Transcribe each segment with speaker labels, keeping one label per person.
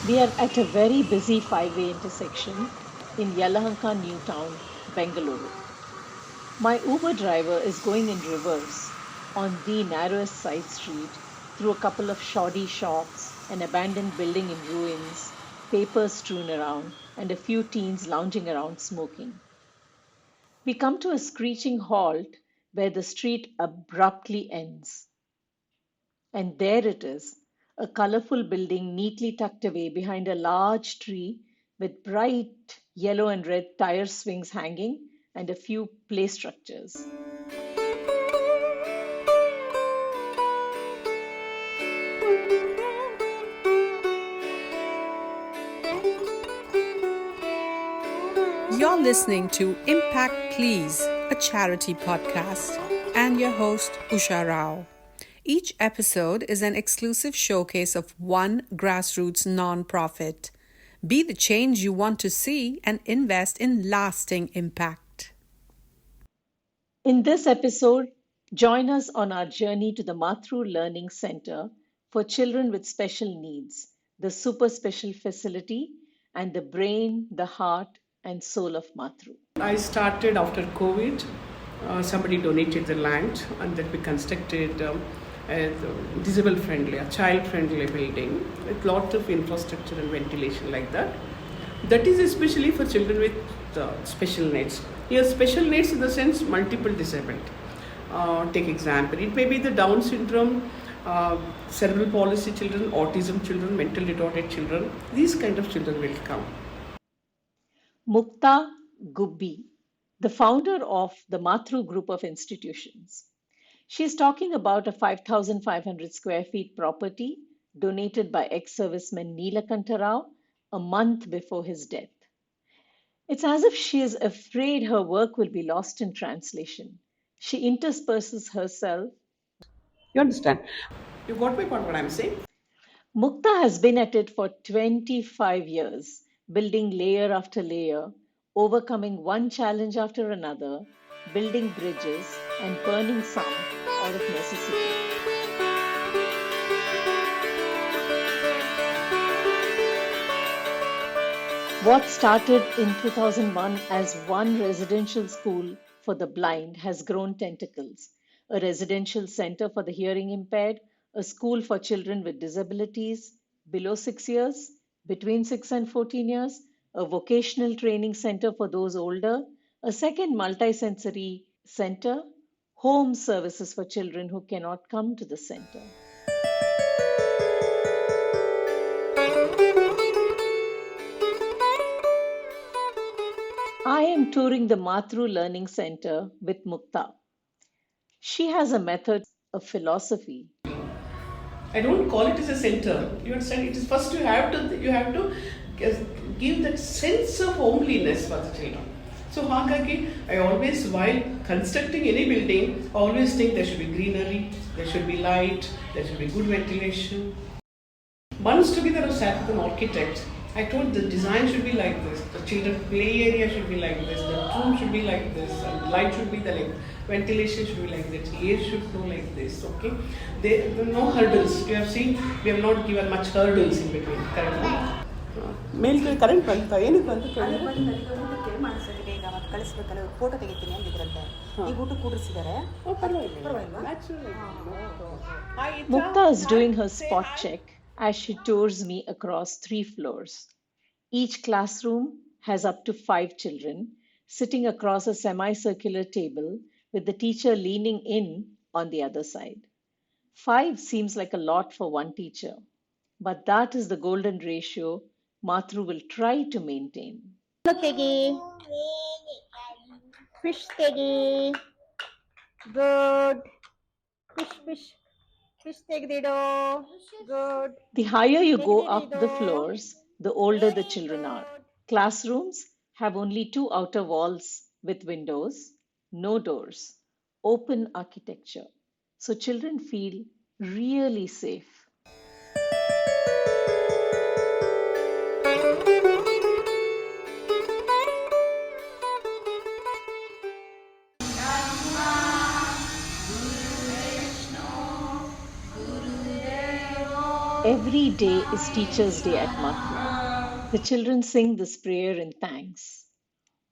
Speaker 1: We are at a very busy five-way intersection in Yelahanka New Town, Bengaluru. My Uber driver is going in reverse on the narrowest side street through a couple of shoddy shops, an abandoned building in ruins, papers strewn around, and a few teens lounging around smoking. We come to a screeching halt where the street abruptly ends. And there it is, a colorful building neatly tucked away behind a large tree with bright yellow and red tire swings hanging and a few play structures.
Speaker 2: You're listening to Impact Please, a charity podcast, and your host, Usha Rao. Each episode is an exclusive showcase of one grassroots nonprofit. Be the change you want to see and invest in lasting impact.
Speaker 1: In this episode, join us on our journey to the Mathru Learning Center for Children with Special Needs, the super special facility, and the brain, the heart, and soul of Mathru.
Speaker 3: I started after COVID. Somebody donated the land and that we constructed a disable friendly, a child friendly building with lot of infrastructure and ventilation like that. That is especially for children with special needs. Here, special needs in the sense multiple disabled. Take example, it may be the Down syndrome, cerebral palsy children, autism children, mental retarded children. These kind of children will come.
Speaker 1: Mukta Gubbi, the founder of the Mathru Group of Institutions. She's talking about a 5,500 square feet property donated by ex-serviceman Neelakanta Rao a month before his death. It's as if she is afraid her work will be lost in translation. She intersperses herself.
Speaker 3: You understand? You got my point what I'm saying?
Speaker 1: Mukta has been at it for 25 years, building layer after layer, overcoming one challenge after another, building bridges and burning some out of necessity. What started in 2001 as one residential school for the blind has grown tentacles. A residential center for the hearing impaired, a school for children with disabilities below 6 years, between 6 and 14 years, a vocational training center for those older, a second multisensory center, home services for children who cannot come to the center. I am touring the Mathru Learning Center with Mukta. She has a method, a philosophy.
Speaker 3: I don't call it as a center. You understand? It is first you have to give that sense of homeliness for the children. So Hangaki, I always while constructing any building, I always think there should be greenery, there should be light, there should be good ventilation. Once together I sat with an architect. I told the design should be like this, the children play area should be like this, the room should be like this, and light should be the like, ventilation should be like this, air should flow like this, okay? There are no hurdles. You have seen, we have not given much hurdles in between, correct? ಮೇಲ್ಗೆ current ಬಂತ ಏನಕ್ಕೆ ಬಂತು
Speaker 4: ಊಟಕ್ಕೆ ಮಾಡಿಸೋದು ಬೇಗ ಮತ್ತೆ ಕಳಿಸ್ಬೇಕಲ್ಲ photo ತೆಗಿತೀನಿ ಅಂದಿದ್ರಂತೆ ಈಗ ಊಟ ಕೂಡಿಸಿದ್ದಾರೆ
Speaker 1: Mukta is doing her spot check as she tours me across 3 floors. Each classroom has up to 5 children sitting across a semicircular table with the teacher leaning in on the other side. 5 seems like a lot for one teacher, but that is the golden ratio Mathru will try to maintain.
Speaker 4: ತೆಗಿ fish ತೆಗಿ good fish ತೆಗೆದಿಡೋ good
Speaker 1: The higher you go up the floors, the older the children are. Classrooms have only 2 outer walls with windows, no doors, open architecture. So children feel really safe. Every day is Teacher's Day at Mathru. The children sing this prayer in thanks.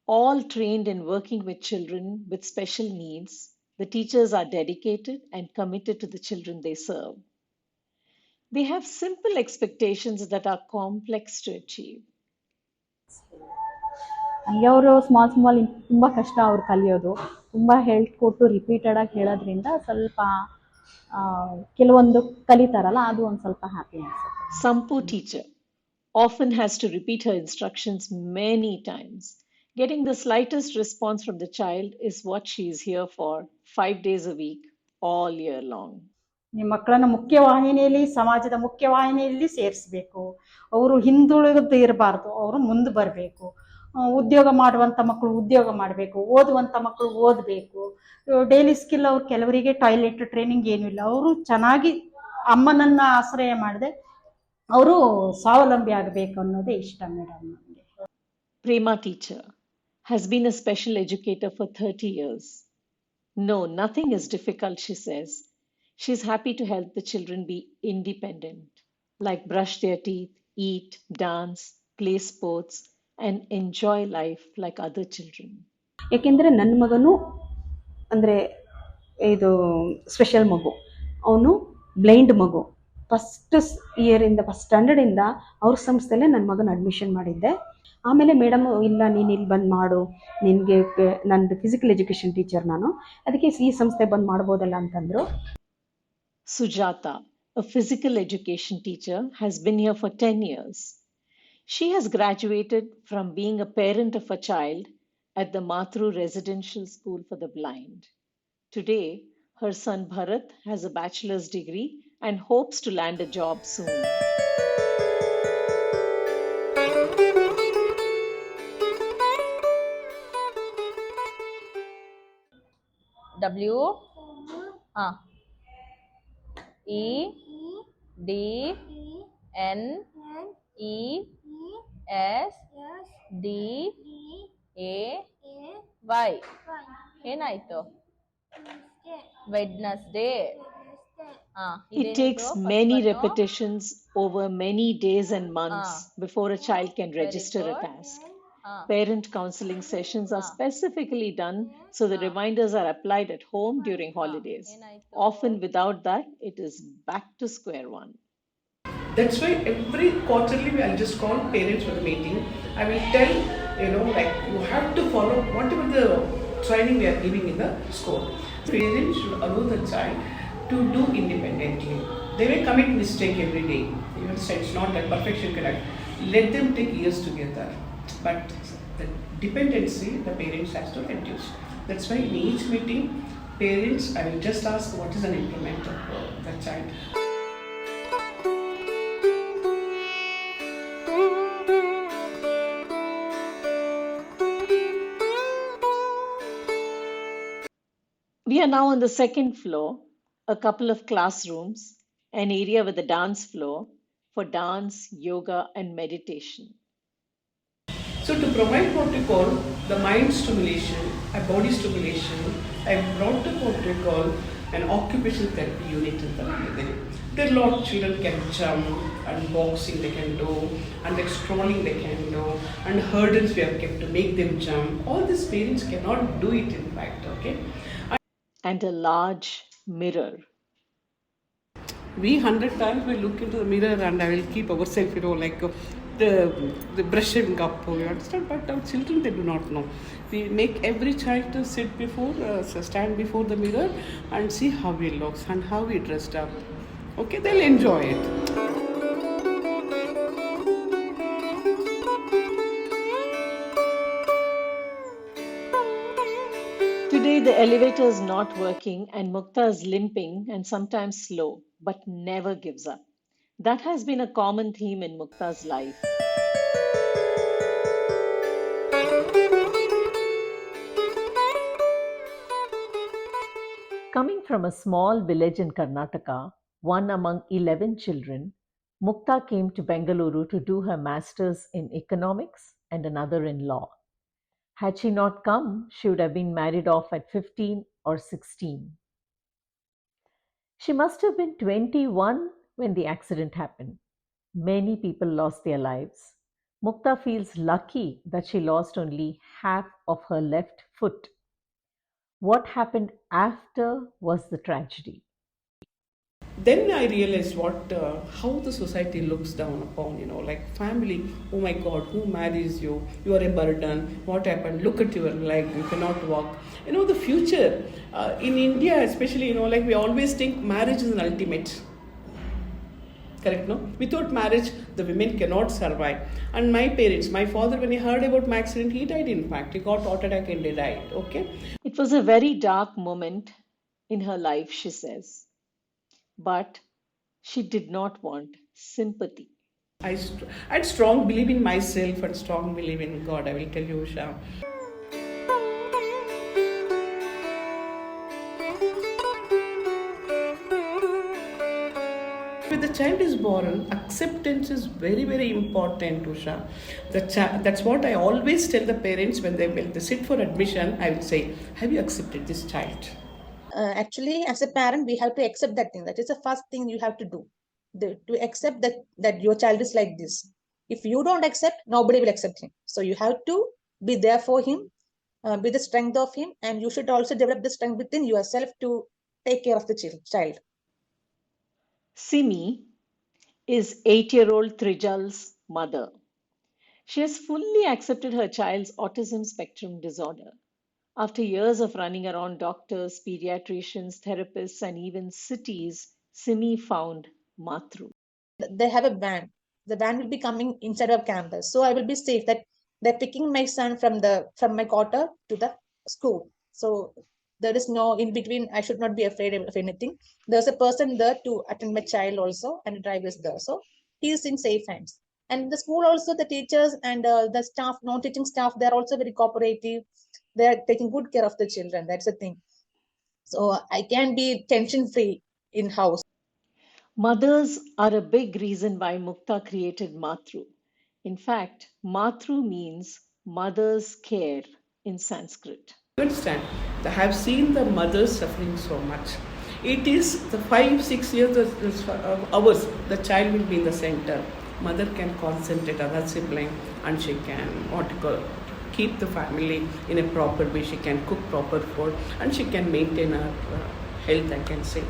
Speaker 1: All trained in working with children with special needs, the teachers are dedicated and committed to the children they serve. They have simple expectations that are complex to achieve.
Speaker 5: ಅವರು small ತುಂಬ ಕಷ್ಟ ಅವ್ರು ಕಲಿಯೋದು. ತುಂಬ ಹೇಳ್ಕೊಟ್ಟು ರಿಪೀಟೆಡಾಗಿ ಹೇಳೋದ್ರಿಂದ ಸ್ವಲ್ಪ ಕೆಲವೊಂದು ಕಲಿತಾರಲ್ಲ, ಅದು ಒಂದು ಸ್ವಲ್ಪ ಹ್ಯಾಪಿ ಅನಿಸುತ್ತೆ.
Speaker 1: Sampu teacher often has to repeat her instructions many times. Getting the slightest response from the child is what she is here for 5 days a week, all year long.
Speaker 6: ಈ ಮಕ್ಕಳನ್ನ ಮುಖ್ಯವಾಹಿನಿಯಲ್ಲಿ, ಸಮಾಜದ ಮುಖ್ಯವಾಹಿನಿಯಲ್ಲಿ ಸೇರಿಸ್ಬೇಕು. ಅವರು ಹಿಂದುಳಿದು ಇರಬಾರ್ದು, ಅವರು ಮುಂದೆ ಬರಬೇಕು. ಉದ್ಯೋಗ ಮಾಡುವಂಥ ಮಕ್ಕಳು ಉದ್ಯೋಗ ಮಾಡಬೇಕು, ಓದುವಂಥ ಮಕ್ಕಳು ಓದಬೇಕು. ಡೈಲಿ ಸ್ಕಿಲ್ ಅವ್ರು ಕೆಲವರಿಗೆ ಟಾಯ್ಲೆಟ್ ಟ್ರೈನಿಂಗ್ ಏನೂ ಇಲ್ಲ, ಅವರು ಚೆನ್ನಾಗಿ ಅಮ್ಮನನ್ನು ಆಶ್ರಯ ಮಾಡದೆ ಅವರು ಸ್ವಾವಲಂಬಿ ಆಗಬೇಕು ಅನ್ನೋದೇ ಇಷ್ಟ ಮೇಡಮ್ ನನಗೆ.
Speaker 1: Prema teacher has been a special educator for 30 years. No, nothing is difficult, she says. She's happy to help the children be independent, like brush their teeth, eat, dance, play sports, and enjoy life like other children.
Speaker 5: ಏಕೆಂದರೆ ನನ್ನ ಮಗನು ಅಂದರೆ ಇದು special ಮಗು, ಅವನು blind ಮಗು. First ಇಯರಿಂದ, first ಸ್ಟ್ಯಾಂಡರ್ಡಿಂದ ಅವ್ರ ಸಂಸ್ಥೆಯಲ್ಲೇ ನನ್ನ ಮಗನ ಅಡ್ಮಿಷನ್ ಮಾಡಿದ್ದೆ. ಆಮೇಲೆ ಮೇಡಮ್ ಇಲ್ಲ, ನೀನು ಇಲ್ಲಿ ಬಂದು ಮಾಡು, ನಿನಗೆ ನಂದು ಫಿಸಿಕಲ್ ಎಜುಕೇಷನ್ ಟೀಚರ್ ನಾನು, ಅದಕ್ಕೆ ಈ ಸಂಸ್ಥೆ ಬಂದು ಮಾಡ್ಬೋದಲ್ಲ ಅಂತಂದರು.
Speaker 1: Sujata, a physical education teacher, has been here for 10 years. She has graduated from being a parent of a child at the Mathru Residential School for the Blind. Today, her son Bharat has a bachelor's degree and hopes to land a job soon.
Speaker 7: W E D N E S D A Y. ಏನಾಯ್ತು? Wednesday.
Speaker 1: It takes many repetitions over many days and months before a child can register a task. Parent counseling sessions are specifically done so the reminders are applied at home during holidays. Often without that, it is back to square one.
Speaker 3: That's why every quarterly I'll just call parents for the meeting. I will tell, like you have to follow whatever the training we are giving in the school. Parents should allow the child to do independently. They may commit mistake every day. You understand? It's not that perfection correct. Let them take years together. But the dependency the parents has to reduce. That's why in each meeting, parents, I will just ask what is an implement of the child.
Speaker 1: We are now on the second floor, a couple of classrooms, an area with a dance floor for dance, yoga, and meditation.
Speaker 3: So to provide what we call the mind stimulation, a body stimulation, I brought the what we call an occupational therapy unit in the building. There are a lot of children can jump, and boxing they can do, and like strolling they can do, and hurdles we have kept to make them jump. All these parents cannot do it in fact, okay?
Speaker 1: And a large mirror.
Speaker 3: We 100 times we look into the mirror and I will keep ourselves, like the brushing up, you understand? But our children, they do not know. We make every child to sit before, stand before the mirror and see how he looks and how he dressed up. Okay, they'll enjoy it.
Speaker 1: Today, the elevator is not working and Mukta is limping and sometimes slow, but never gives up. That has been a common theme in Mukta's life. Coming from a small village in Karnataka, one among 11 children, Mukta came to Bengaluru to do her master's in economics and another in law. Had she not come, she would have been married off at 15 or 16. She must have been 21 when the accident happened. Many people lost their lives. Mukta feels lucky that she lost only half of her left foot. What happened after was the tragedy.
Speaker 3: Then I realized how the society looks down upon, like family. Oh my God, who marries you? You are a burden. What happened? Look at your leg, you cannot walk. The future, in India especially, like we always think marriage is an ultimate. Correct, no? Without marriage, the women cannot survive. And my parents, my father, when he heard about my accident, he died. In fact, he got heart attack and he died. Okay.
Speaker 1: It was a very dark moment in her life, she says, but she did not want sympathy.
Speaker 3: I had strong belief in myself and strong belief in God. I will tell you, Usha. When the child is born, acceptance is very, very important, Usha. That's what I always tell the parents when they sit for admission. I will say, have you accepted this child?
Speaker 4: Actually, as a parent, we have to accept that thing. That is the first thing you have to do. To accept that your child is like this. If you don't accept, nobody will accept him. So you have to be there for him, be the strength of him, and you should also develop the strength within yourself to take care of the child.
Speaker 1: Simi is 8-year-old Trijal's mother. She has fully accepted her child's autism spectrum disorder. After years of running around doctors, pediatricians, therapists, and even cities, Simi found Mathru.
Speaker 4: They have a van. The van will be coming inside of campus, so I will be safe that they're picking my son from my quarter to the school. So there is no in between. I should not be afraid of anything. There's a person there to attend my child also, and the driver is there, so he is in safe hands. And the school also, the teachers and the staff, non-teaching staff, they're also very cooperative. They're taking good care of the children. That's the thing. So I can be tension free in house.
Speaker 1: Mothers are a big reason why Mukta created Mathru. In fact, Mathru means mother's care in Sanskrit.
Speaker 3: You understand? I have seen the mothers suffering so much. It is the 5, 6 years of hours the child will be in the center. Mother can concentrate on her sibling and she can keep the family in a proper way. She can cook proper food and she can maintain her health, I can say.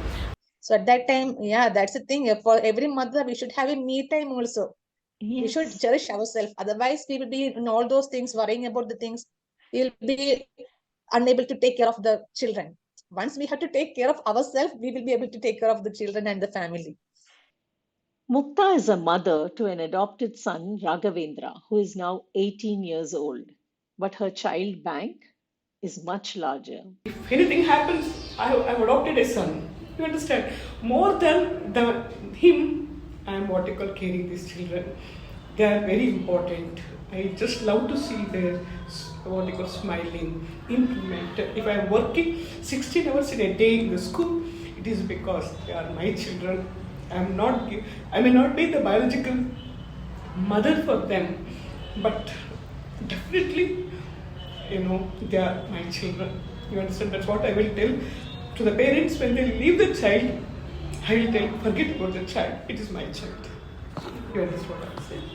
Speaker 4: So at that time, yeah, that's the thing. For every mother, we should have a me time also. We should
Speaker 1: Yes.
Speaker 4: cherish ourselves. Otherwise, we will be in all those things, worrying about the things. We will be unable to take care of the children. Once we have to take care of ourselves, we will be able to take care of the children and the family.
Speaker 1: Mukta is a mother to an adopted son, Raghavendra, who is now 18 years old. But her child bank is much larger.
Speaker 3: If anything happens, I've adopted a son. You understand? More than him, I am caring these children. They are very important. I just love to see their smiling, implement. If I am working 16 hours in a day in the school, it is because they are my children. I may not be the biological mother for them, but definitely, they are my children. You understand? That's what I will tell to the parents when they leave the child. I will tell, forget about the child. It is my child. You understand what I'm saying?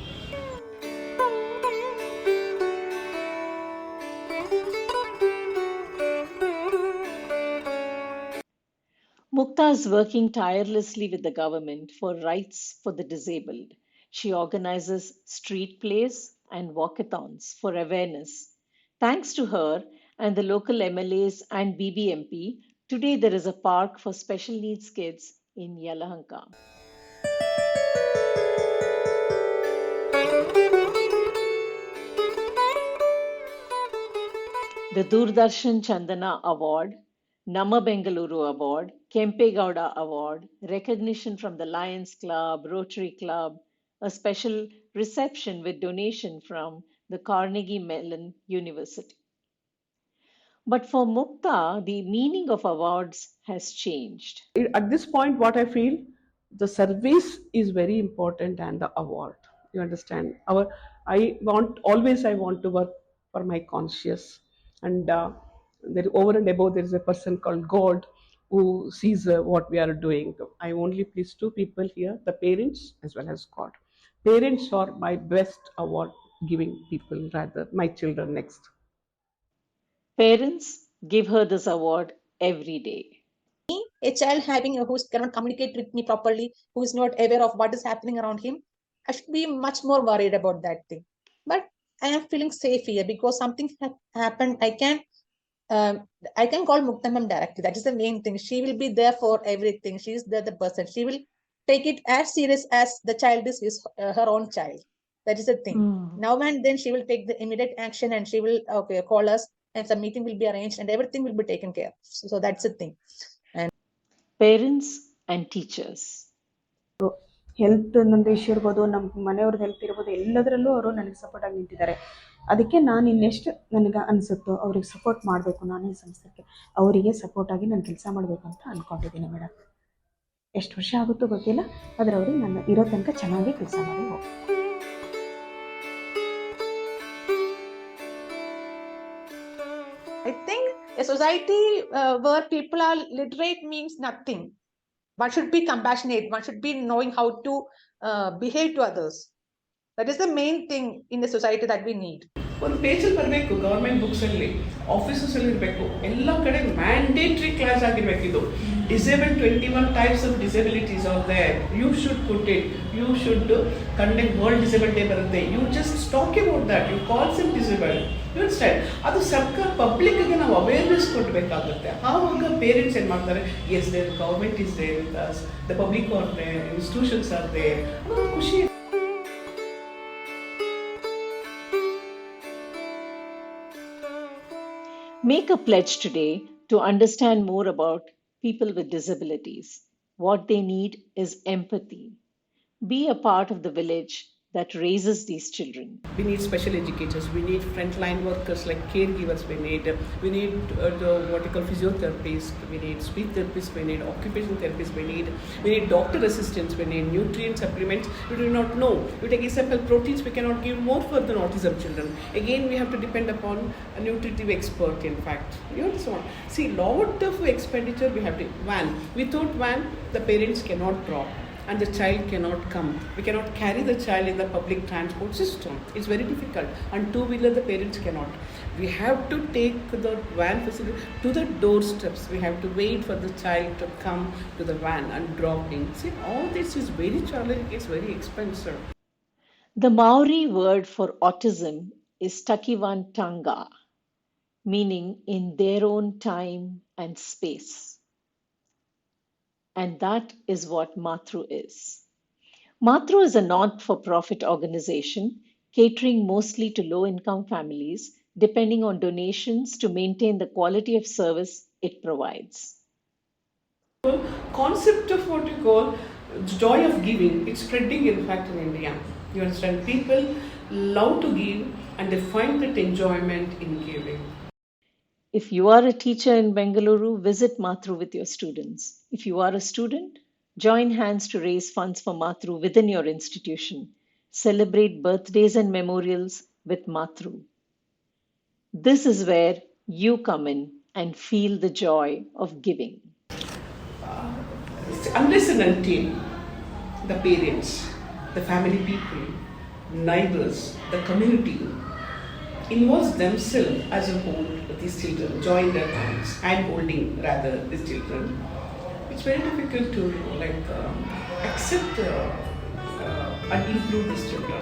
Speaker 1: Mukta is working tirelessly with the government for rights for the disabled. She organizes street plays and walkathons for awareness. Thanks to her and the local MLAs and BBMP, today there is a park for special needs kids in Yelahanka. The Doordarshan Chandana Award, Nama Bengaluru Award, Kempe Gowda Award, recognition from the Lions Club, Rotary Club, a special reception with donation from the Carnegie Mellon University. But for Mukta, the meaning of awards has changed.
Speaker 3: At this point, what I feel, the service is very important and the award. You understand? I want to work for my conscious, and there over and above there is a person called God who sees what we are doing. I only please two people here, the parents as well as God. Parents are my best award giving people, rather, my children next.
Speaker 1: Parents give her this award every day.
Speaker 4: A child having who cannot communicate with me properly, who is not aware of what is happening around him, I should be much more worried about that thing. But I am feeling safe here because something happened. Um, I can call Muktamam directly. That is the main thing. She will be there for everything. She is the person. She will take it as serious as the child is her own child. That is the thing. Now and then she will take the immediate action and she will call us and some meeting will be arranged and everything will be taken care of. So that's the thing. And
Speaker 1: Parents and teachers.
Speaker 5: Health ನಂದು issue ಇರ್ಬೋದು, ನಮ್ಮ ಮನೆಯವ್ರದ್ದು health ಇರ್ಬೋದು, ಎಲ್ಲದರಲ್ಲೂ ಅವರು ನನಗೆ ಸಪೋರ್ಟಾಗಿ ನಿಂತಿದ್ದಾರೆ. ಅದಕ್ಕೆ ನಾನು ಇನ್ನೆಷ್ಟು ನನಗೆ ಅನಿಸುತ್ತೋ ಅವ್ರಿಗೆ ಸಪೋರ್ಟ್ ಮಾಡಬೇಕು. ನಾನು ಈ ಸಂಸ್ಥೆಗೆ ಅವರಿಗೆ ಸಪೋರ್ಟಾಗಿ ನಾನು ಕೆಲಸ ಮಾಡಬೇಕು ಅಂತ ಅಂದ್ಕೊಂಡಿದ್ದೀನಿ ಮೇಡಮ್. ಎಷ್ಟು ವರ್ಷ ಆಗುತ್ತೋ ಗೊತ್ತಿಲ್ಲ, ಆದರೆ ಅವ್ರಿಗೆ ನಾನು ಇರೋ ತನಕ ಚೆನ್ನಾಗಿ ಕೆಲಸ ಮಾಡಿ ಹೋಗ್ತೀನಿ.
Speaker 4: I think a society where people are literate means nothing. One should be compassionate. One should be knowing how to behave to others. That is the main thing in the society that we need.
Speaker 3: ಒಂದು ಪೇಜಲ್ಲಿ ಬರಬೇಕು, government ಬುಕ್ಸಲ್ಲಿ, ಆಫೀಸಸಲ್ಲಿ ಇರಬೇಕು, ಎಲ್ಲ ಕಡೆ mandatory class ಆಗಿರ್ಬೇಕು. ಇದು disable 21 types of disabilities are there. You should put it. You should conduct world disable day ಬರುತ್ತೆ. You just talk about that. You calls it disable. You understand? ಅದು ಸರ್ಕಾರ ಪಬ್ಲಿಕ್ಗೆ ನಾವು ಅವೇರ್ನೆಸ್ ಕೊಡಬೇಕಾಗುತ್ತೆ. ಆವಾಗ ಪೇರೆಂಟ್ಸ್ ಏನು ಮಾಡ್ತಾರೆ, as their government is there with us, the public are there, institutions are there, ಅನ್ನೋದು ಖುಷಿ.
Speaker 1: Make a pledge today to understand more about people with disabilities. What they need is empathy. Be a part of the village that raises these children.
Speaker 3: We need special educators. We need frontline workers like caregivers. We need what you call physiotherapists. We need speech therapists. We need occupational therapists. We need doctor assistants. We need nutrient supplements. We do not know. We take example proteins. We cannot give more for the autism children. Again, we have to depend upon a nutritive expert. In fact, you understand? See, lot of expenditure we have to van. Without van, the parents cannot drop. And the child cannot come. We cannot carry the child in the public transport system. It's very difficult. And two-wheeler, the parents cannot. We have to take the van facility to the doorsteps. We have to wait for the child to come to the van and drop in. See, all this is very challenging. It's very expensive.
Speaker 1: The Maori word for autism is Takiwantanga, meaning in their own time and space. And that is what Mathru is. Mathru is a not-for-profit organization catering mostly to low-income families, depending on donations to maintain the quality of service it provides.
Speaker 3: Concept of what you call joy of giving, it's spreading in fact in India. You understand? People love to give and they find that enjoyment in giving.
Speaker 1: If you are a teacher in Bengaluru, visit Mathru with your students. If you are a student, join hands to raise funds for Mathru within your institution. Celebrate birthdays and memorials with Mathru. This is where you come in and feel the joy of giving.
Speaker 3: Unless and until the parents, the family people, neighbors, the community involves themselves as a whole, these children join their hands, hand holding rather these children. It's very difficult to accept and include these children.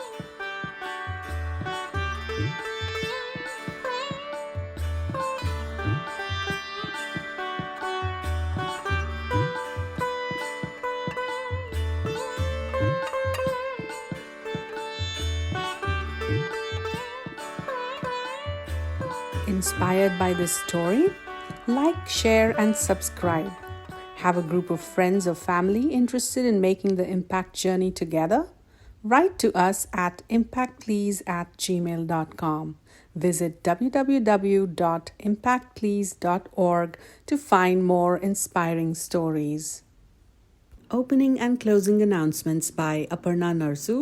Speaker 2: Inspired by this story? Like, share, and subscribe. Have a group of friends or family interested in making the impact journey together? Write to us at impactplease@gmail.com. Visit www.impactplease.org to find more inspiring stories. Opening and closing announcements by Aparna Narsu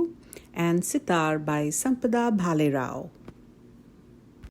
Speaker 2: and Sitar by Sampada Bhalerao.